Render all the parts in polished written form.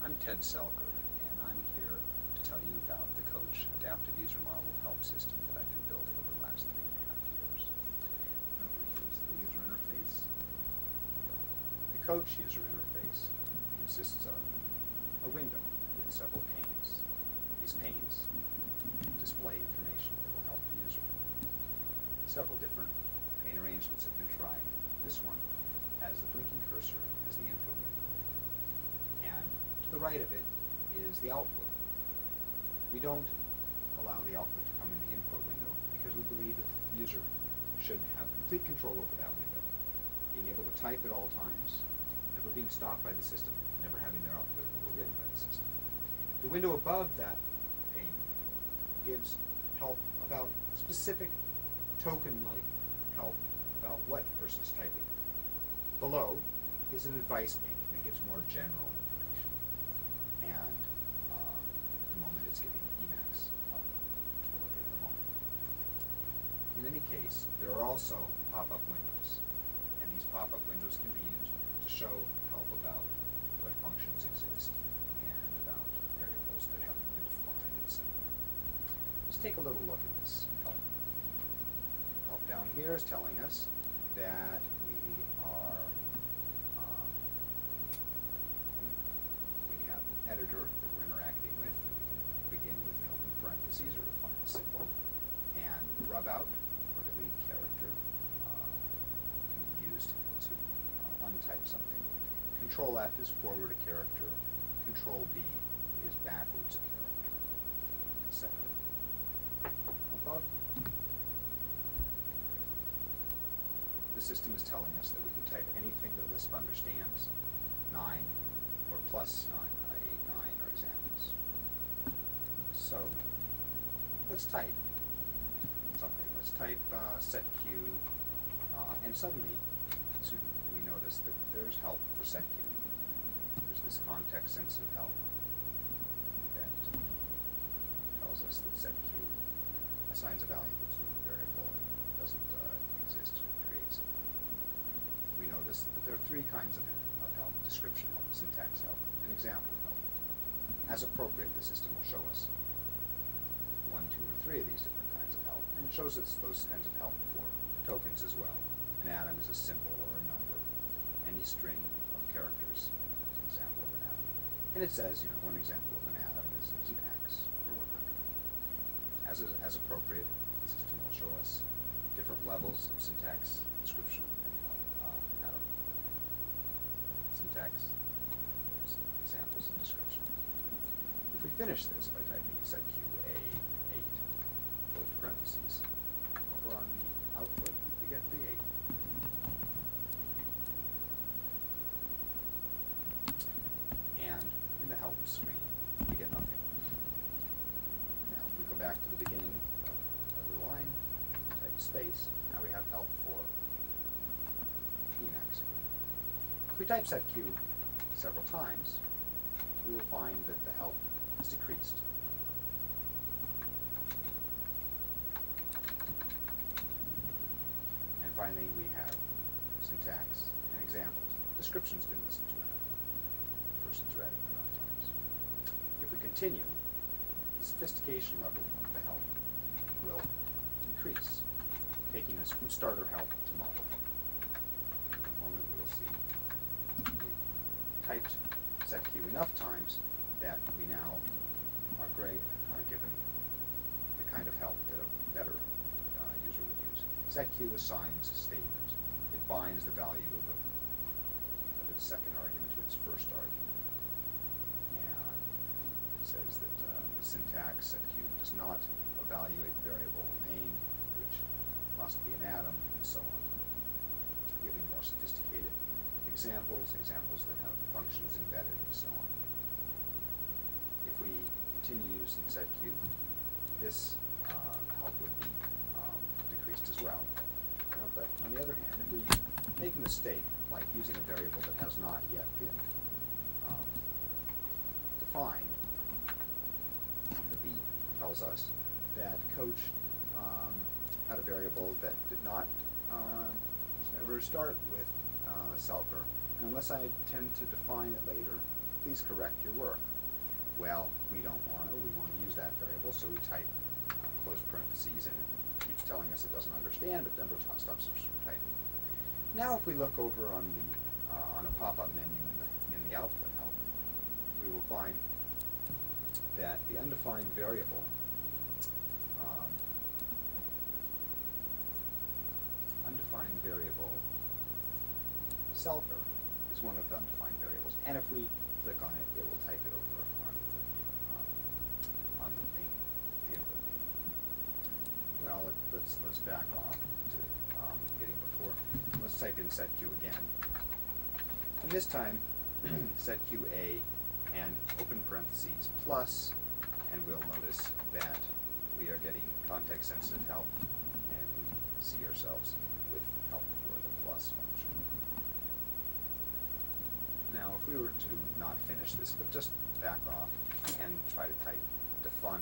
I'm Ted Selker, and I'm here to tell you about the Coach Adaptive User Model Help System that I've been building over the last 3.5 years. Over here's the user interface. The Coach user interface consists of a window with several panes. These panes display information that will help the user. Several different pane arrangements have been tried. This one has the blinking cursor as the input window, and to the right of it is the output. We don't allow the output to come in the input window because we believe that the user should have complete control over that window, being able to type at all times, never being stopped by the system, never having their output overwritten by the system. The window above that pane gives help about specific token-like help about what the person's typing. Below is an advice pane that gives more general information. And at the moment it's giving Emacs help, which we'll look at in a moment. In any case, there are also pop-up windows. And these pop-up windows can be used to show help about what functions exist and about variables that haven't been defined, etc. Let's take a little look at this help. Help down here is telling us that we have an editor that we're interacting with. We can begin with an open parentheses or define a symbol, and rub out or delete character can be used to untype something. Control F is forward a character. Control B is backwards a character, etc. Above, the system is telling us that we can type anything that Lisp understands. 9 or plus 9, 8, 9 are examples. So, let's type something. Let's type setq, and suddenly we notice that there's help for setq. There's this context-sensitive help that tells us that setq assigns a value to a variable and doesn't exist, or creates it. We notice that there are three kinds of help: description help, syntax help, and example help. As appropriate, the system will show us 1, 2, or 3 of these different kinds of help, and it shows us those kinds of help for tokens as well. An atom is a symbol or a number. Any string of characters is an example of an atom. And it says, one example of an atom is an X or 100. As appropriate, the system will show us different levels of syntax, description, and help. Atom, syntax, examples, and description. If we finish this by typing setq A8, close parentheses, over on the output, we get the 8. And in the help screen, we get nothing. Now, if we go back to the beginning of the line, type space, now we have help for Emacs. If we type setq several times, we will find that the help is decreased. And finally, we have syntax and examples. Description's been listened to enough. The person's read it enough times. If we continue, the sophistication level of the help will increase, taking us from starter help to model help. In a moment, we will see we typed setq enough times that we now are given the kind of help that a better user would use. Setq assigns a statement. It binds the value of its second argument to its first argument. And it says that the syntax setq does not evaluate the variable name, which must be an atom, and so on. Giving more sophisticated examples that have functions embedded, and so on. If we continue using setq, this help would be decreased as well. But on the other hand, if we make a mistake, like using a variable that has not yet been defined, the B tells us that Coach had a variable that did not ever start with Selker, and unless I intend to define it later, please correct your work. Well, we don't want to. We want to use that variable, so we type close parentheses, and it keeps telling us it doesn't understand, but never stops us from typing. Now, if we look over on the on a pop-up menu in the output help, we will find that the undefined variable selfer is one of the undefined variables, and if we click on it, it will type it over on the pane, the input pane. Well, let's back off to getting before. Let's type in setq again, and this time setq a and open parentheses plus, and we'll notice that we are getting context-sensitive help, and we see ourselves with help for the plus function. Now, if we were to not finish this, but just back off and try to type define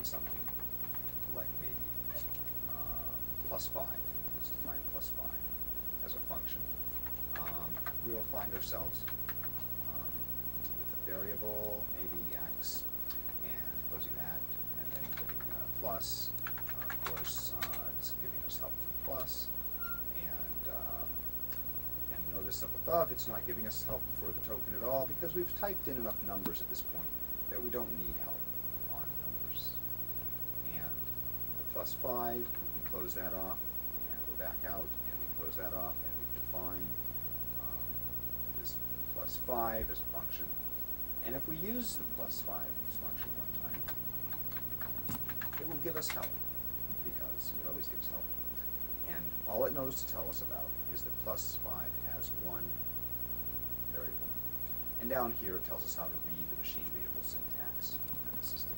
something, like maybe +5, let's define +5 as a function, we will find ourselves with a variable, maybe x, and closing that, and then putting plus. Of course, it's giving us help for plus, and notice up above it's not giving us help for the token at all, because we've typed in enough numbers at this point that we don't need help on numbers. And the +5, we can close that off, and we're back out, and we close that off, and we've defined this +5 as a function. And if we use the +5 function one time, it will give us help, because it always gives help. And all it knows to tell us about is that +5 has one variable. And down here it tells us how to read the machine-readable syntax that the system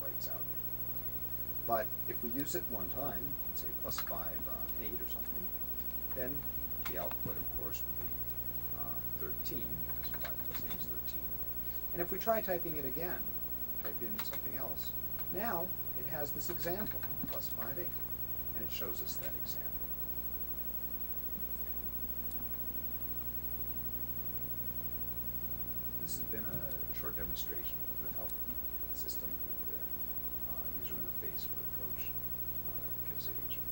writes out. But if we use it one time, say +5 8 or something, then the output, of course, would be 13, because 5 + 8 is 13. And if we try typing it again, type in something else, now it has this example, +5 8, and it shows us that example. This has been a short demonstration of the help system with the user interface for the coach gives a user.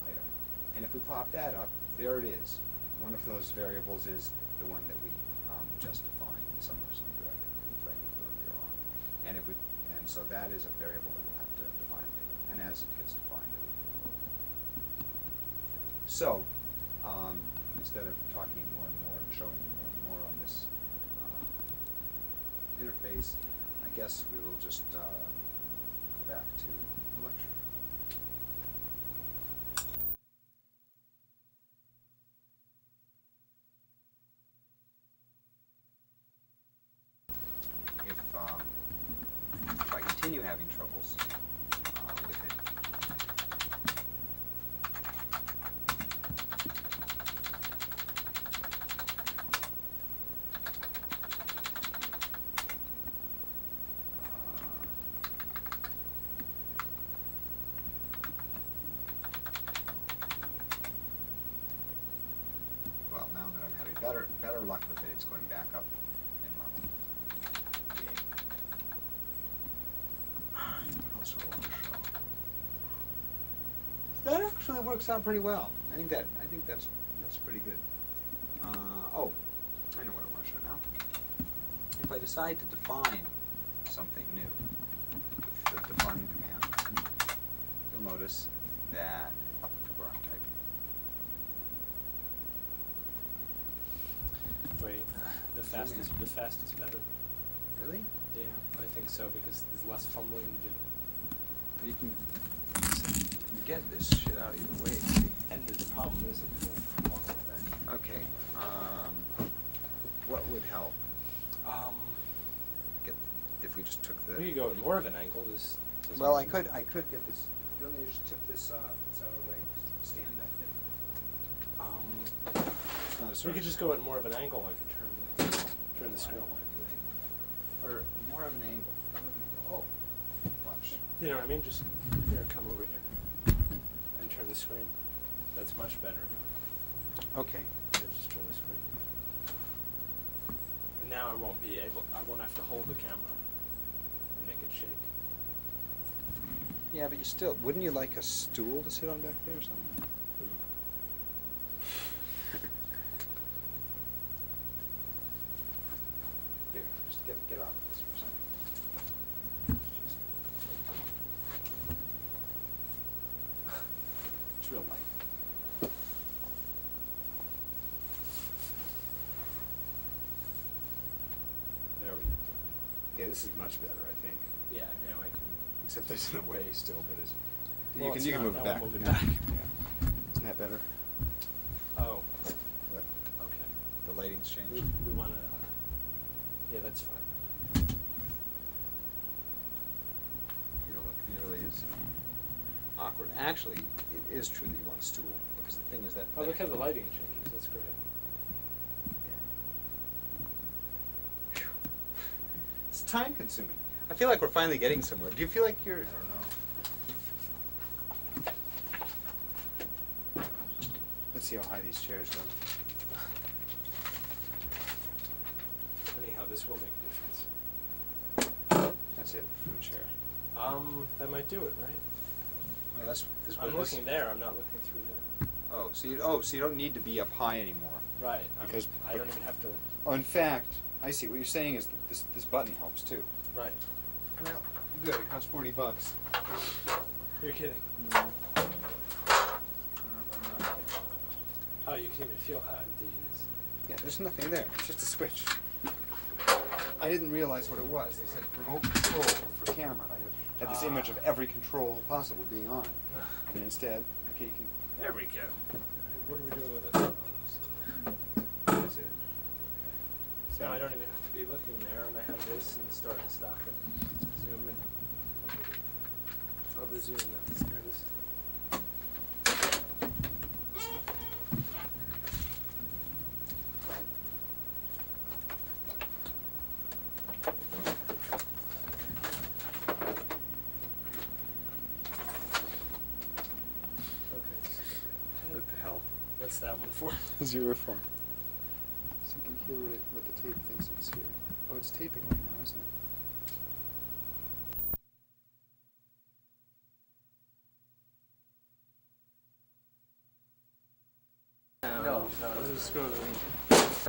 Item. And if we pop that up, there it is. One of those variables is the one that we just defined somewhere directly playing with earlier on. And so that is a variable that we'll have to define later. And as it gets defined, it will. So, instead of talking more and more and showing you more and more on this interface, I guess we will just go back to the lecture. If I continue having troubles with it, well, now that I'm having better luck with it, it's going back up in level. What else do I want to show? That actually works out pretty well. I think that's pretty good. Oh, I know what I want to show now. If I decide to define something new with the define command, you'll notice that up to where I'm typing. Wait, the fast is better. Really? Yeah, I think so, because there's less fumbling to do. You can get this shit out of your way. See? And the problem is it's walk like that. Okay. What would help? If we just took the. We could go at more of an angle. This. Well, I could get this. You want me to just tip this out of the way? Stand back there. We could just go at more of an angle. I could turn the Turn the I screen. don't want to do angle. Or more of an angle. Oh, bunch. You know what I mean? Just here, come over here, and turn the screen. That's much better. Okay. Yeah, just turn the screen. And now I won't have to hold the camera and make it shake. Yeah, but you still, wouldn't you like a stool to sit on back there or something? Here, just get off this for a second. It's real light. There we go. Okay, this is much better, I think. Yeah, now I can. Except there's no way still, but it's. Well, it's you can not. move it Now back. we'll move it now. back. Yeah. Isn't that better? Oh, What? okay. The lighting's We changed. want to. Yeah, that's fine. You don't look nearly as awkward. Actually, it is true that you want a stool because the thing is that. Oh, look how the lighting changes. That's great. Yeah. Phew. It's time consuming. I feel like we're finally getting somewhere. Do you feel like you're? I don't know. Let's see how high these chairs go. Anyhow, this will make a difference. That's it for the chair. That might do it, right? Well, that's I'm looking there. I'm not looking through there. So you don't need to be up high anymore. Right. Because- I don't even have to. Oh, in fact, I see. What you're saying is that this button helps too. Right. Well, good. It costs $40. You're kidding. No. I'm not kidding. Oh, you can even feel how empty it is. Yeah, there's nothing there. It's just a switch. I didn't realize what it was. They said remote control for camera. I had this image of every control possible being on it. And instead, okay, you can. There we go. What are we doing with it? That's it. So now I don't even have to be looking there, and I have this and start and stop and zoom in. Oh, the zoom. There this is. What the hell? What's that one for? Zero form. So you can hear what the tape thinks it's here. Oh, it's taping right now, isn't it? No. Let's just go to the